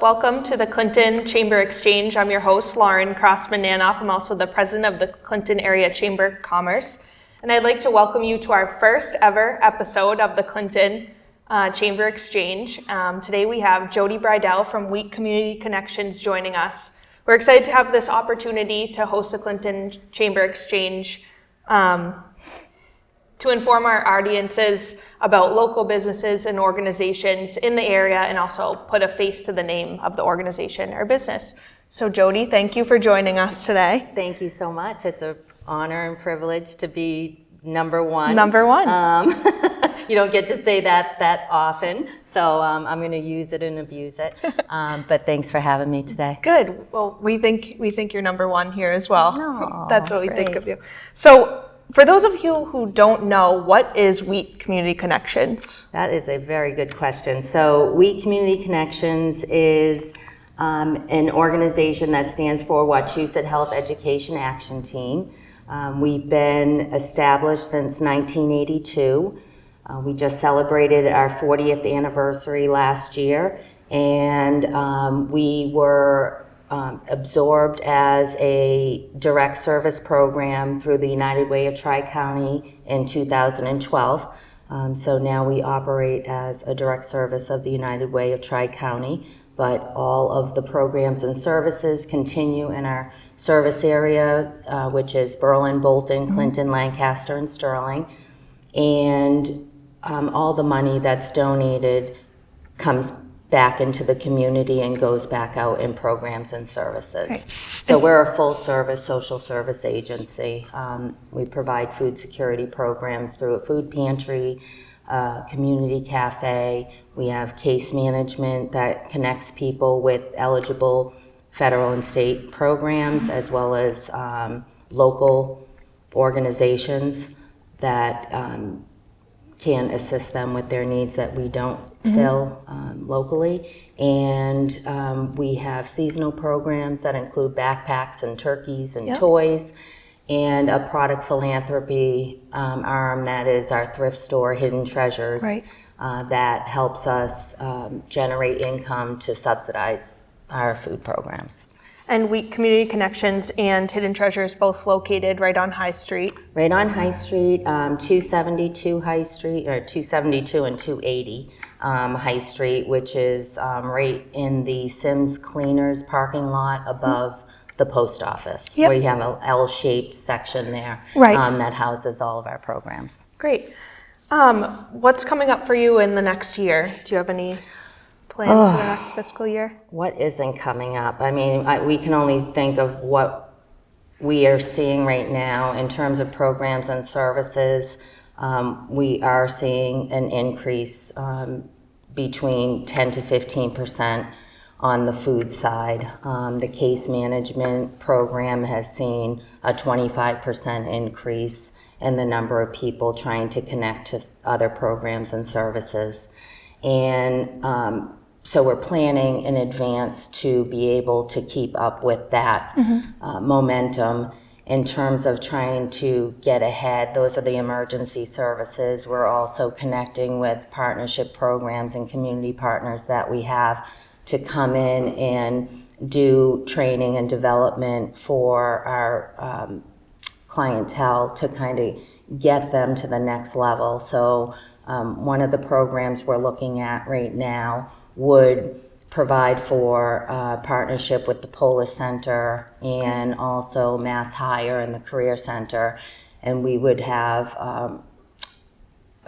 welcome to the Clinton Chamber Exchange. I'm your host, Lauren Crossman-Nanoff. I'm also the president of the Clinton Area Chamber of Commerce. And I'd like to welcome you to our first ever episode of the Clinton Chamber Exchange. Today we have Jodi Breidel from Wheat Community Connections joining us. We're excited to have this opportunity to host the Clinton Chamber Exchange to inform our audiences about local businesses and organizations in the area and also put a face to the name of the organization or business. So Jodi, thank you for joining us today. Thank you so much. It's an honor and privilege to be number one. Number one. You don't get to say that often, so I'm going to use it and abuse it. But thanks for having me today. Good. Well, we think you're number one here as well. Oh, that's what we great. think of you. So, for those of you who don't know, what is Wheat Community Connections? That is a very good question. So Wheat Community Connections is an organization that stands for Wachusett Health Education Action Team. We've been established since 1982. We just celebrated our 40th anniversary last year, and we were absorbed as a direct service program through the United Way of Tri-County in 2012. So now we operate as a direct service of the United Way of Tri-County, but all of the programs and services continue in our service area, which is Berlin, Bolton, Clinton, Lancaster, and Sterling. And all the money that's donated comes back into the community and goes back out in programs and services. Right. So we're a full service social service agency. We provide food security programs through a food pantry, community cafe. We have case management that connects people with eligible federal and state programs, as well as local organizations that can assist them with their needs that we don't fill locally. And we have seasonal programs that include backpacks and turkeys and toys, and a product philanthropy arm that is our thrift store, Hidden Treasures, that helps us generate income to subsidize our food programs. And Wheat Community Connections and Hidden Treasures both located right on High Street. Right on High Street, 272 High Street, or 272 and 280 High Street, which is right in the Sims Cleaners parking lot above the post office. Yep. Where you have an L-shaped section there that houses all of our programs. Great. What's coming up for you in the next year? Do you have any plans for the next fiscal year? What isn't coming up? I mean, we can only think of what we are seeing right now in terms of programs and services. We are seeing an increase between 10 to 15% on the food side. The case management program has seen a 25% increase in the number of people trying to connect to other programs and services. And so we're planning in advance to be able to keep up with that momentum in terms of trying to get ahead. Those are the emergency services. We're also connecting with partnership programs and community partners that we have to come in and do training and development for our clientele to kind of get them to the next level. So one of the programs we're looking at right now would provide for partnership with the Polis Center and also Mass Hire and the Career Center, and we would have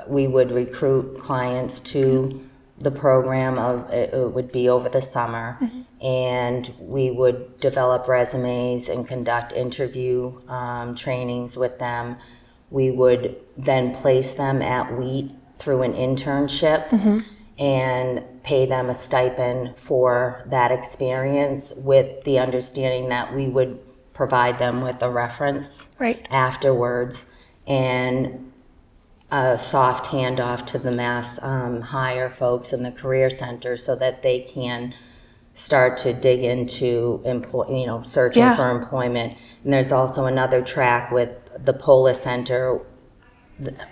we would recruit clients to the program. It would be over the summer, and we would develop resumes and conduct interview trainings with them. We would then place them at Wheat through an internship and pay them a stipend for that experience, with the understanding that we would provide them with a reference afterwards and a soft handoff to the Mass Hire folks in the Career Center so that they can start to dig into searching for employment. And there's also another track with the Polis Center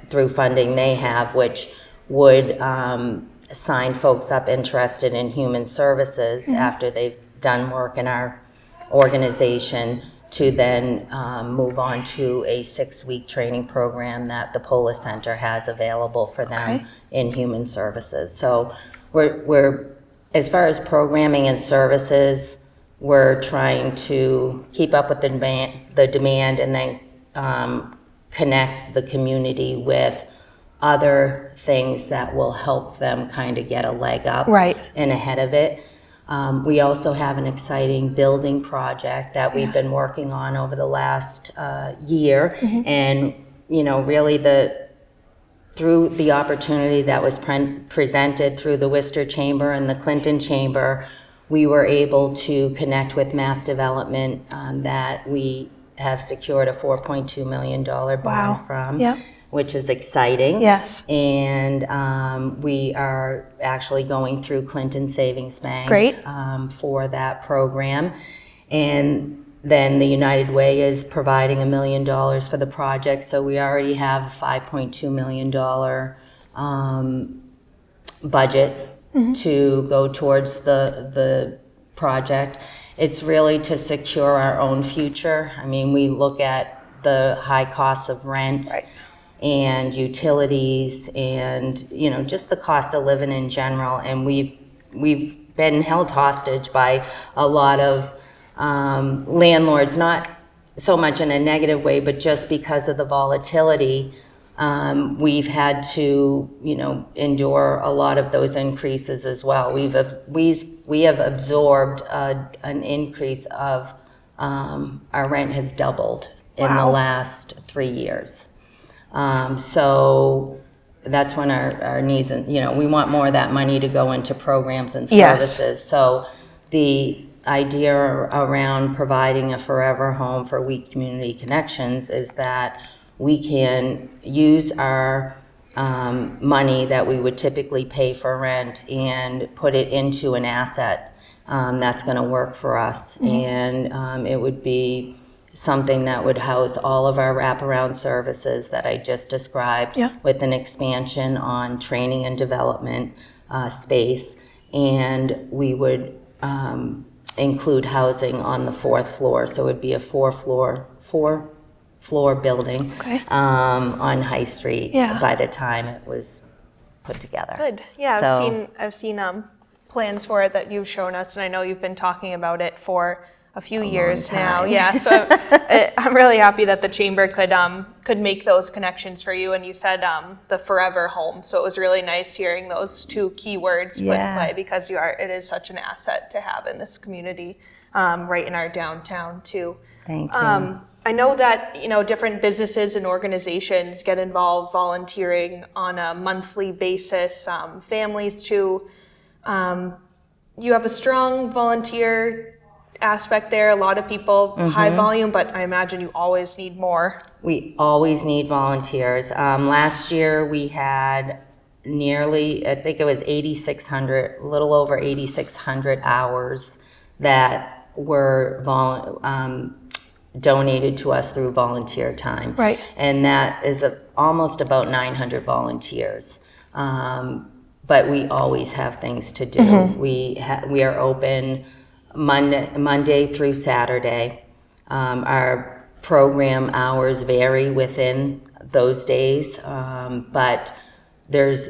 through funding they have, which would sign folks up interested in human services after they've done work in our organization to then move on to a 6-week training program that the Polis Center has available for them in human services. So we're as far as programming and services, we're trying to keep up with the demand and then connect the community with other things that will help them kind of get a leg up and ahead of it. We also have an exciting building project that we've been working on over the last year, and really through the opportunity that was presented through the Worcester Chamber and the Clinton Chamber, we were able to connect with Mass Development that we have secured a $4.2 million bond from, which is exciting. Yes. And we are actually going through Clinton Savings Bank for that program. And then the United Way is providing $1 million for the project. So we already have a $5.2 million budget to go towards the project. It's really to secure our own future. I mean, we look at the high costs of rent and utilities and, just the cost of living in general. And we've been held hostage by a lot of landlords, not so much in a negative way, but just because of the volatility. We've had to, endure a lot of those increases as well. We have absorbed an increase of our rent has doubled in the last 3 years. So that's when our needs, and we want more of that money to go into programs and services. So the idea around providing a forever home for weak community connections is that we can use our money that we would typically pay for rent and put it into an asset that's going to work for us. And it would be something that would house all of our wraparound services that I just described with an expansion on training and development space. And we would include housing on the 4th floor. So it would be a four floor building on High Street by the time it was put together. Good. Yeah, so, I've seen plans for it that you've shown us, and I know you've been talking about it for a few years now. Yeah, so I'm really happy that the chamber could make those connections for you. And you said the forever home, so it was really nice hearing those two key words put in play, because it is such an asset to have in this community, right in our downtown too. Thank you. I know that different businesses and organizations get involved volunteering on a monthly basis. Families too. You have a strong volunteer aspect there. A lot of people, high volume, but I imagine you always need more. We always need volunteers. Last year we had nearly, I think it was 8,600, a little over 8,600 hours that were donated to us through volunteer time. Right. And that is almost about 900 volunteers. But we always have things to do. We are open Monday through Saturday. Our program hours vary within those days, but there's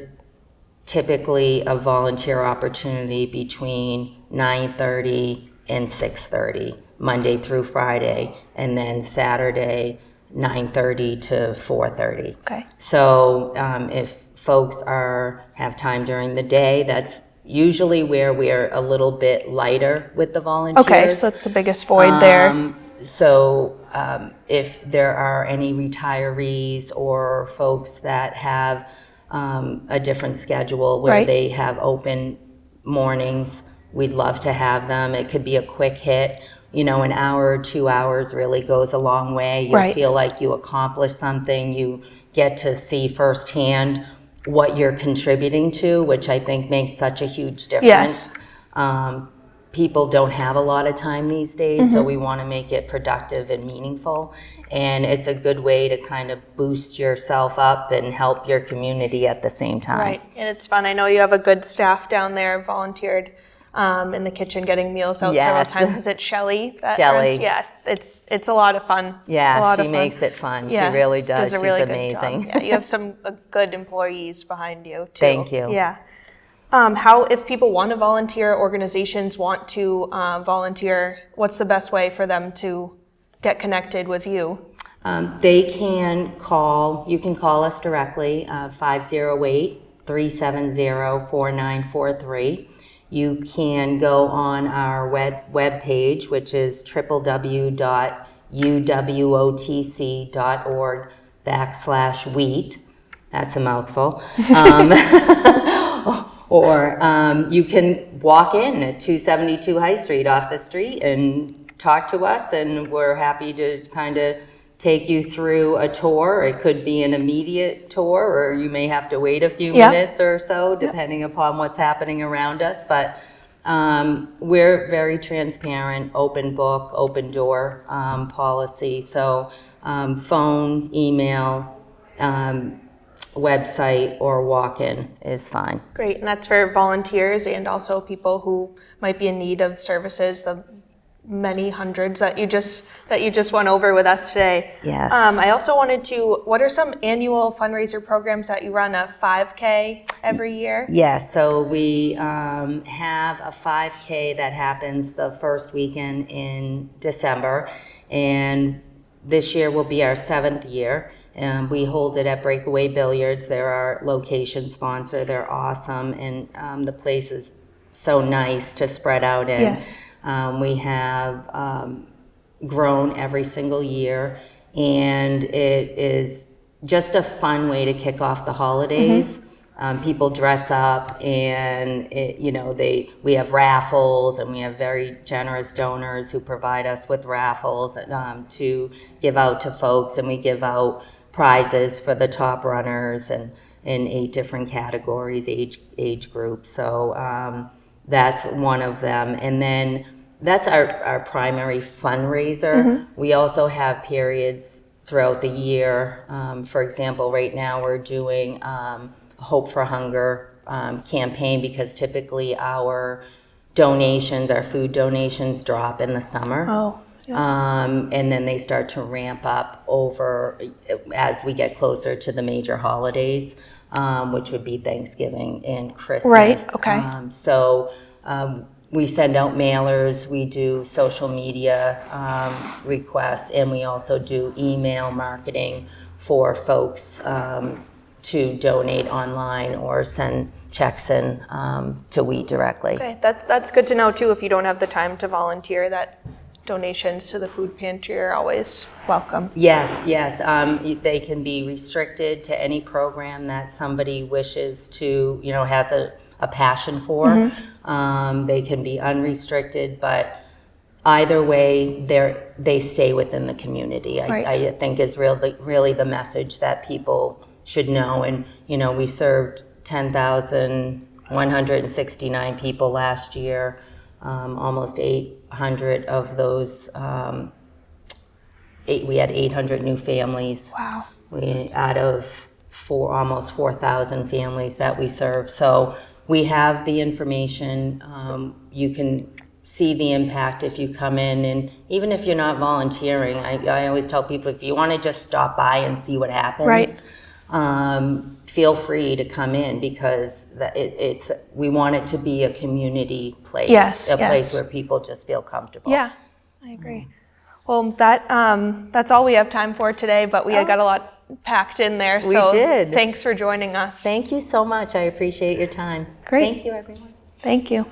typically a volunteer opportunity between 9:30 and 6:30, Monday through Friday, and then Saturday 9:30 to 4:30. Okay. So if folks have time during the day, that's usually where we're a little bit lighter with the volunteers. Okay, so that's the biggest void there. So if there are any retirees or folks that have a different schedule where they have open mornings, we'd love to have them. It could be a quick hit. An hour or 2 hours really goes a long way. You feel like you accomplished something. You get to see firsthand what you're contributing to, which I think makes such a huge difference. people don't have a lot of time these days, so we want to make it productive and meaningful. And it's a good way to kind of boost yourself up and help your community at the same time. Right, and it's fun. I know you have a good staff down there, volunteered in the kitchen getting meals out several times. Is it Shelley? Shelley. Yeah, it's a lot of fun. Yeah, she makes it fun. Yeah, she really does. She's really amazing. Good job. Yeah, you have some good employees behind you too. Thank you. Yeah. How, if people want to volunteer, organizations want to volunteer, what's the best way for them to get connected with you? They can call, you can call us directly, 508-370-4943. You can go on our web page, which is www.uwotc.org/wheat. That's a mouthful. Or you can walk in at 272 High Street off the street and talk to us, and we're happy to kind of take you through a tour. It could be an immediate tour, or you may have to wait a few minutes or so, depending upon what's happening around us. But we're very transparent, open book, open door policy. So phone, email, website, or walk-in is fine. Great, and that's for volunteers and also people who might be in need of services, the many hundreds that you just went over with us today. Yes. I also wanted to, what are some annual fundraiser programs that you run? A 5K every year? Yes, so we have a 5K that happens the first weekend in December, and this year will be our 7th year. We hold it at Breakaway Billiards. They're our location sponsor. They're awesome, and the place is so nice to spread out in. Yes. We have grown every single year, and it is just a fun way to kick off the holidays. People dress up, and we have raffles, and we have very generous donors who provide us with raffles to give out to folks, and we give out prizes for the top runners and in 8 different categories, age groups. So that's one of them. And then that's our primary fundraiser. We also have periods throughout the year. For example, right now we're doing Hope for Hunger campaign, because typically our donations, our food donations, drop in the summer. Oh. Yeah. And then they start to ramp up over as we get closer to the major holidays, which would be Thanksgiving and Christmas. Right, okay. We send out mailers, we do social media requests, and we also do email marketing for folks to donate online or send checks in to We directly. Okay, that's good to know too, if you don't have the time to volunteer, that donations to the food pantry are always welcome. Yes. They can be restricted to any program that somebody wishes to, has a passion for. They can be unrestricted, but either way, they stay within the community. Right. I think is really the message that people should know. And, we served 10,169 people last year. Almost 800 of those, we had 800 new families. Wow. Out of almost 4,000 families that we serve. So we have the information. You can see the impact if you come in, and even if you're not volunteering, I always tell people, if you want to just stop by and see what happens, right. Feel free to come in, because we want it to be a community place, place where people just feel comfortable. Yeah, I agree. Well, that's all we have time for today, but we got a lot packed in there. So we did. Thanks for joining us. Thank you so much. I appreciate your time. Great. Thank you, everyone. Thank you.